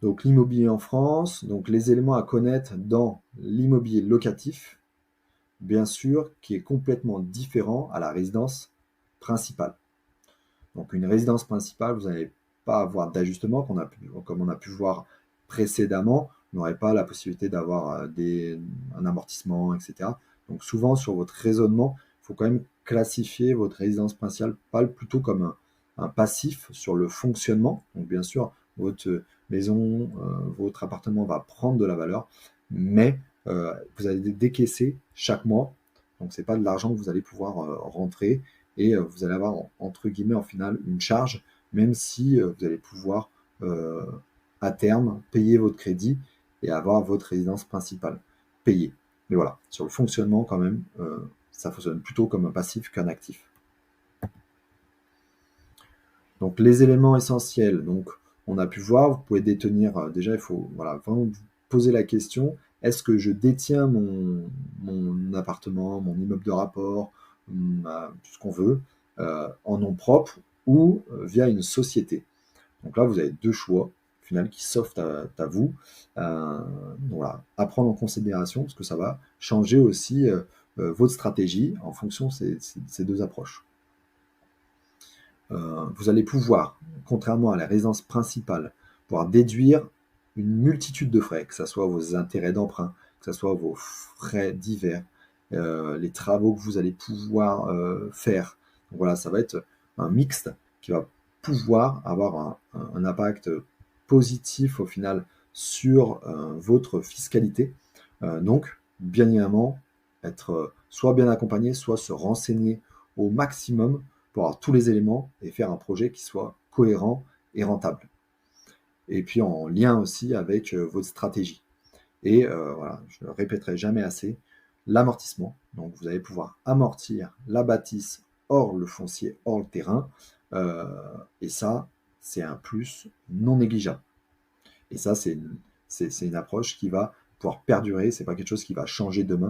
Donc l'immobilier en France, donc les éléments à connaître dans l'immobilier locatif, bien sûr, qui est complètement différent à la résidence principale. Donc une résidence principale, vous n'allez pas avoir d'ajustement, comme on a pu voir précédemment, vous n'aurez pas la possibilité d'avoir un amortissement, etc. Donc souvent sur votre raisonnement, il faut quand même classifier votre résidence principale plutôt comme un passif sur le fonctionnement. Donc bien sûr, votre maison, votre appartement va prendre de la valeur, mais vous allez décaisser chaque mois. Donc c'est pas de l'argent que vous allez pouvoir rentrer et vous allez avoir entre guillemets en finale une charge, même si vous allez pouvoir euh, à terme payer votre crédit et avoir votre résidence principale payée. Mais voilà, sur le fonctionnement quand même, ça fonctionne plutôt comme un passif qu'un actif. Donc les éléments essentiels, donc on a pu voir, vous pouvez détenir, déjà il faut voilà, vraiment vous poser la question, est-ce que je détiens mon appartement, mon immeuble de rapport, tout ce qu'on veut, en nom propre ou via une société. Donc là, vous avez deux choix, au final, qui s'offrent à vous. Donc voilà, à prendre en considération, parce que ça va changer aussi votre stratégie en fonction de ces deux approches. Vous allez pouvoir, contrairement à la résidence principale, pouvoir déduire une multitude de frais, que ce soit vos intérêts d'emprunt, que ce soit vos frais divers, les travaux que vous allez pouvoir faire. Donc voilà, ça va être un mixte qui va pouvoir avoir un impact positif au final sur votre fiscalité. Donc, bien évidemment, être soit bien accompagné, soit se renseigner au maximum pour avoir tous les éléments et faire un projet qui soit cohérent et rentable. Et puis en lien aussi avec votre stratégie. Et voilà, je ne le répéterai jamais assez, l'amortissement. Donc vous allez pouvoir amortir la bâtisse hors le foncier, hors le terrain. Euh, et ça, c'est un plus non négligeable. Et ça, c'est une approche qui va pouvoir perdurer. C'est pas quelque chose qui va changer demain.